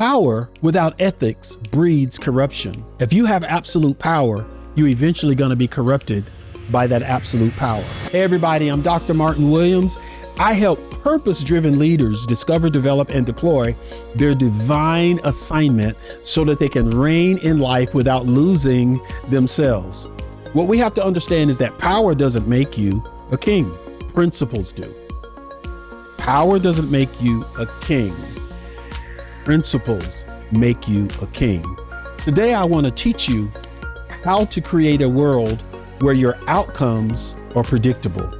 Power without ethics breeds corruption. If you have absolute power, you're eventually going to be corrupted by that absolute power. Hey everybody, I'm Dr. Martin Williams. I help purpose-driven leaders discover, develop, and deploy their divine assignment so that they can reign in life without losing themselves. What we have to understand is that power doesn't make you a king. Principles do. Power doesn't make you a king. Principles make you a king. Today, I want to teach you how to create a world where your outcomes are predictable,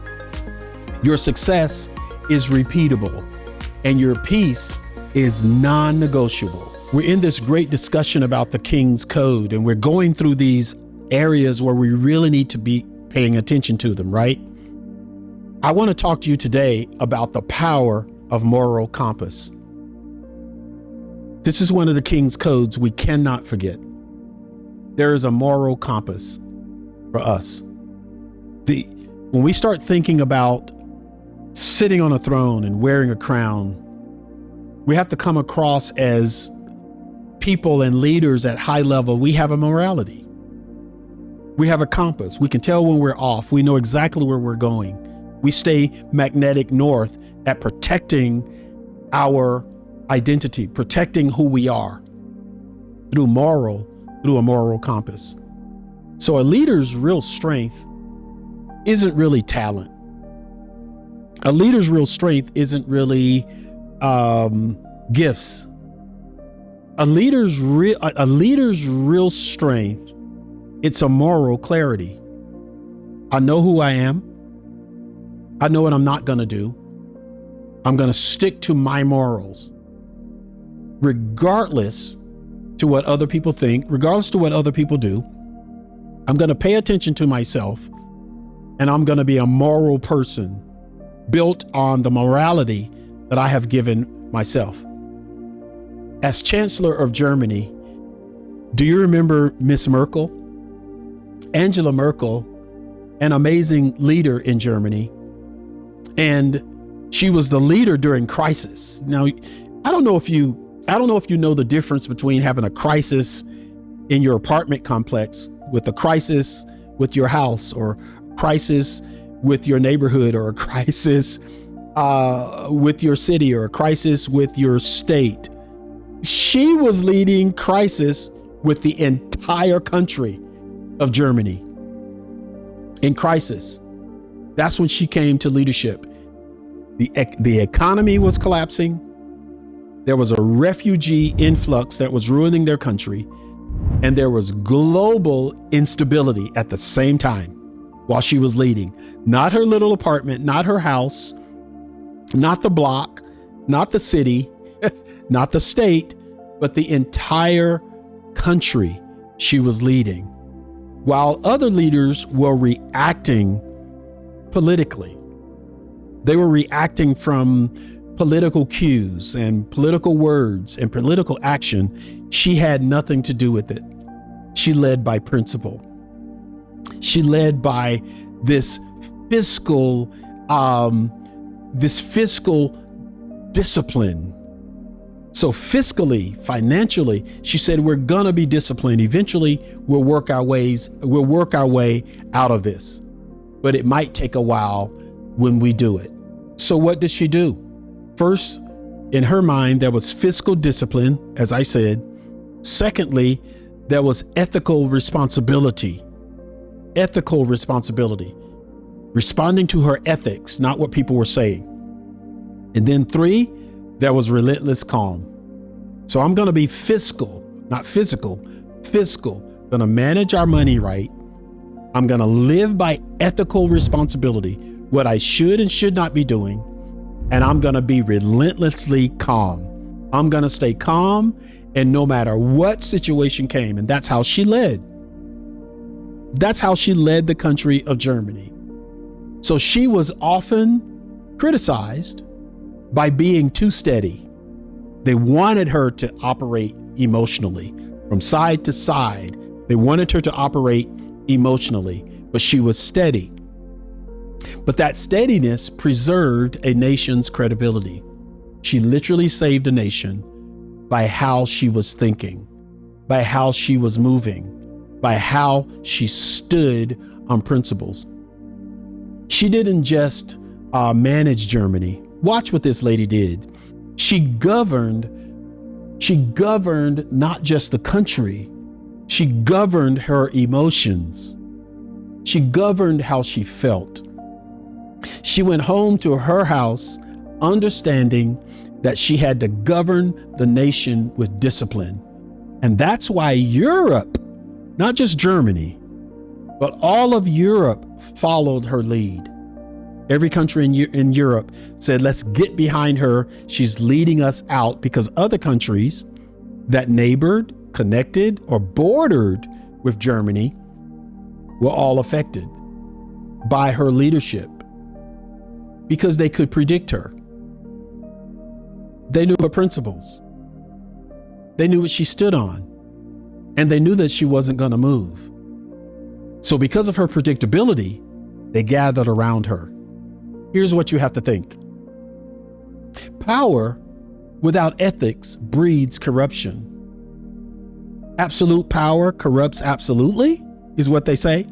your success is repeatable, and your peace is non-negotiable. We're in this great discussion about the King's Code, and we're going through these areas where we really need to be paying attention to them, right? I want to talk to you today about the power of moral compass. This is one of the King's Codes we cannot forget. There is a moral compass for us. When we start thinking about sitting on a throne and wearing a crown, we have to come across as people and leaders at high level. We have a morality. We have a compass. We can tell when we're off. We know exactly where we're going. We stay magnetic north at protecting our identity, protecting who we are through a moral compass. So a leader's real strength isn't really talent. A leader's real strength isn't really gifts. A leader's real strength, it's a moral clarity. I know who I am. I know what I'm not going to do. I'm going to stick to my morals, regardless to what other people think, regardless to what other people do. I'm going to pay attention to myself, and I'm going to be a moral person built on the morality that I have given myself. As Chancellor of Germany, do you remember Miss Merkel? Angela Merkel, an amazing leader in Germany, and she was the leader during crisis. Now, I don't know if you know the difference between having a crisis in your apartment complex with a crisis with your house, or a crisis with your neighborhood, or a crisis with your city, or a crisis with your state. She was leading crisis with the entire country of Germany in crisis. That's when she came to leadership. The economy was collapsing. There was a refugee influx that was ruining their country, and there was global instability at the same time while she was leading. Not her little apartment, not her house, not the block, not the city, not the state, but the entire country she was leading, while other leaders were reacting politically. They were reacting from political cues and political words and political action. She had nothing to do with it. She led by principle. She led by this fiscal discipline. So fiscally, financially, she said, we're going to be disciplined. Eventually, we'll work our way out of this. But it might take a while when we do it. So what did she do? First, in her mind, there was fiscal discipline, as I said. Secondly, there was ethical responsibility. Ethical responsibility. Responding to her ethics, not what people were saying. And then 3, there was relentless calm. So I'm going to be fiscal, not physical, fiscal. Going to manage our money right. I'm going to live by ethical responsibility, what I should and should not be doing. And I'm going to be relentlessly calm. I'm going to stay calm, and no matter what situation came. And that's how she led. That's how she led the country of Germany. So she was often criticized by being too steady. They wanted her to operate emotionally from side to side. They wanted her to operate emotionally, but she was steady. But that steadiness preserved a nation's credibility. She literally saved a nation by how she was thinking, by how she was moving, by how she stood on principles. She didn't just manage Germany. Watch what this lady did. She governed not just the country. She governed her emotions. She governed how she felt. She went home to her house understanding that she had to govern the nation with discipline. And that's why Europe, not just Germany, but all of Europe followed her lead. Every country in Europe said, let's get behind her. She's leading us out, because other countries that neighbored, connected, or bordered with Germany were all affected by her leadership because they could predict her. They knew her principles. They knew what she stood on, and they knew that she wasn't going to move. So because of her predictability, they gathered around her. Here's what you have to think. Power without ethics breeds corruption. Absolute power corrupts absolutely, is what they say.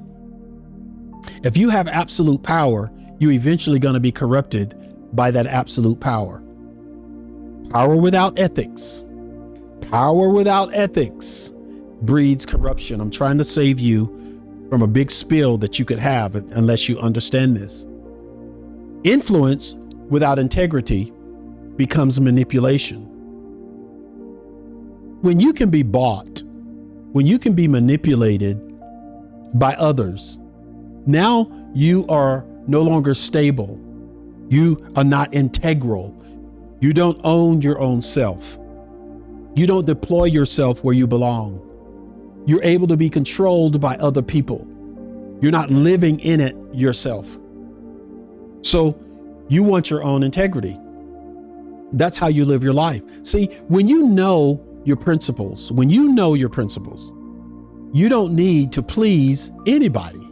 If you have absolute power, you're eventually going to be corrupted by that absolute power. Power without ethics breeds corruption. I'm trying to save you from a big spill that you could have unless you understand this. Influence without integrity becomes manipulation. When you can be bought, when you can be manipulated by others, now you are no longer stable. You are not integral. You don't own your own self. You don't deploy yourself where you belong. You're able to be controlled by other people. You're not living in it yourself. So you want your own integrity. That's how you live your life. See, when you know your principles, you don't need to please anybody.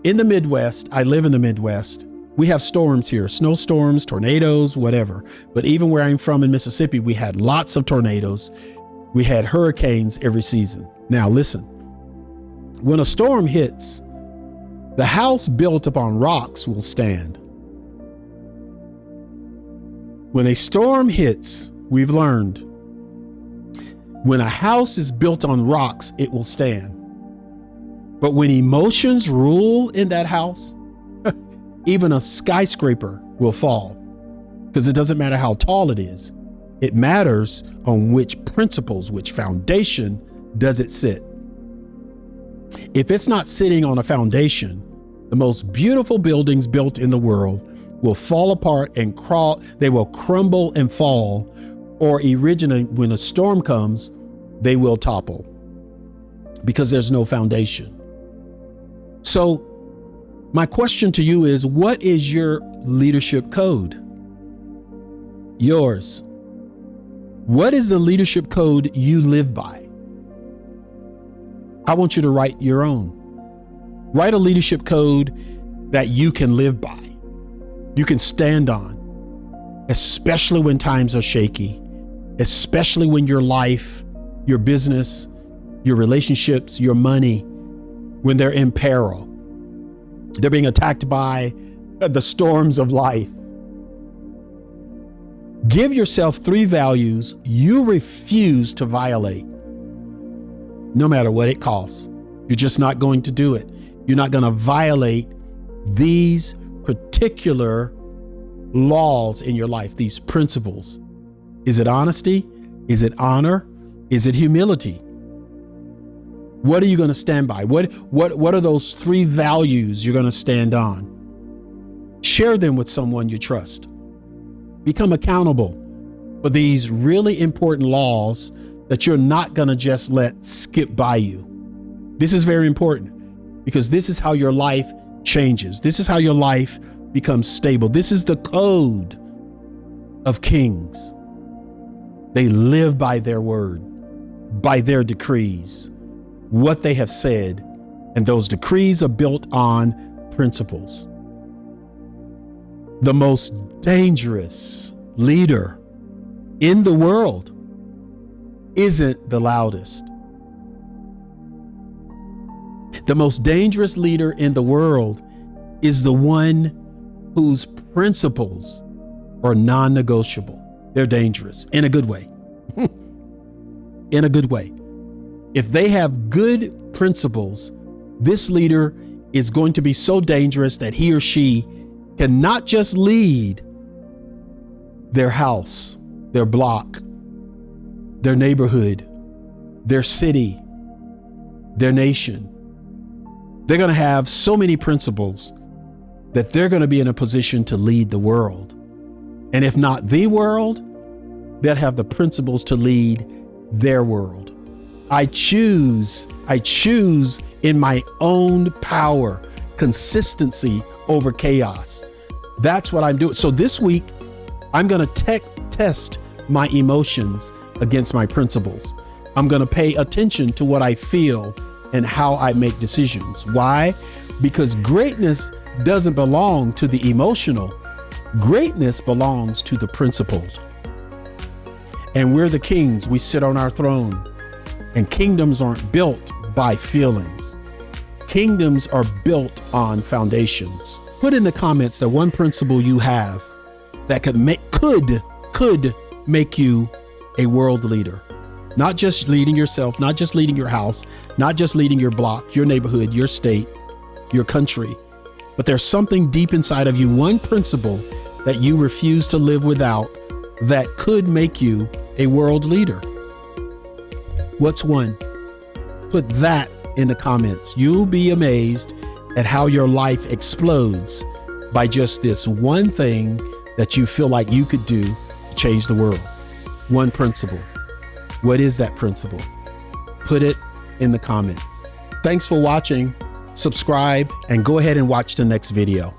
In the Midwest, I live in the Midwest. We have storms here, snowstorms, tornadoes, whatever. But even where I'm from in Mississippi, we had lots of tornadoes. We had hurricanes every season. Now listen, when a storm hits, the house built upon rocks will stand. When a storm hits, we've learned, when a house is built on rocks, it will stand. But when emotions rule in that house, even a skyscraper will fall, because it doesn't matter how tall it is. It matters on which principles, which foundation does it sit. If it's not sitting on a foundation, the most beautiful buildings built in the world will fall apart and crawl. They will crumble and fall, or originally, when a storm comes, they will topple because there's no foundation. So my question to you is, what is your leadership code? Yours. What is the leadership code you live by? I want you to write your own. Write a leadership code that you can live by, you can stand on, especially when times are shaky, especially when your life, your business, your relationships, your money, when they're in peril. They're being attacked by the storms of life. Give yourself 3 values you refuse to violate, no matter what it costs. You're just not going to do it. You're not going to violate these particular laws in your life, these principles. Is it honesty? Is it honor? Is it humility? What are you going to stand by? What are those 3 values you're going to stand on? Share them with someone you trust. Become accountable for these really important laws that you're not going to just let skip by you. This is very important, because this is how your life changes. This is how your life becomes stable. This is the code of kings. They live by their word, by their decrees, what they have said, and those decrees are built on principles. The most dangerous leader in the world isn't the loudest. The most dangerous leader in the world is the one whose principles are non-negotiable. They're dangerous in a good way. In a good way. If they have good principles, this leader is going to be so dangerous that he or she can not just lead their house, their block, their neighborhood, their city, their nation. They're going to have so many principles that they're going to be in a position to lead the world. And if not the world, they'll have the principles to lead their world. I choose in my own power, consistency over chaos. That's what I'm doing. So this week, I'm going to test my emotions against my principles. I'm going to pay attention to what I feel and how I make decisions. Why? Because greatness doesn't belong to the emotional. Greatness belongs to the principles. And we're the kings. We sit on our throne. And kingdoms aren't built by feelings. Kingdoms are built on foundations. Put in the comments the one principle you have that could make you a world leader. Not just leading yourself, not just leading your house, not just leading your block, your neighborhood, your state, your country, but there's something deep inside of you, one principle that you refuse to live without that could make you a world leader. What's one? Put that in the comments. You'll be amazed at how your life explodes by just this one thing that you feel like you could do to change the world. One principle. What is that principle? Put it in the comments. Thanks for watching. Subscribe and go ahead and watch the next video.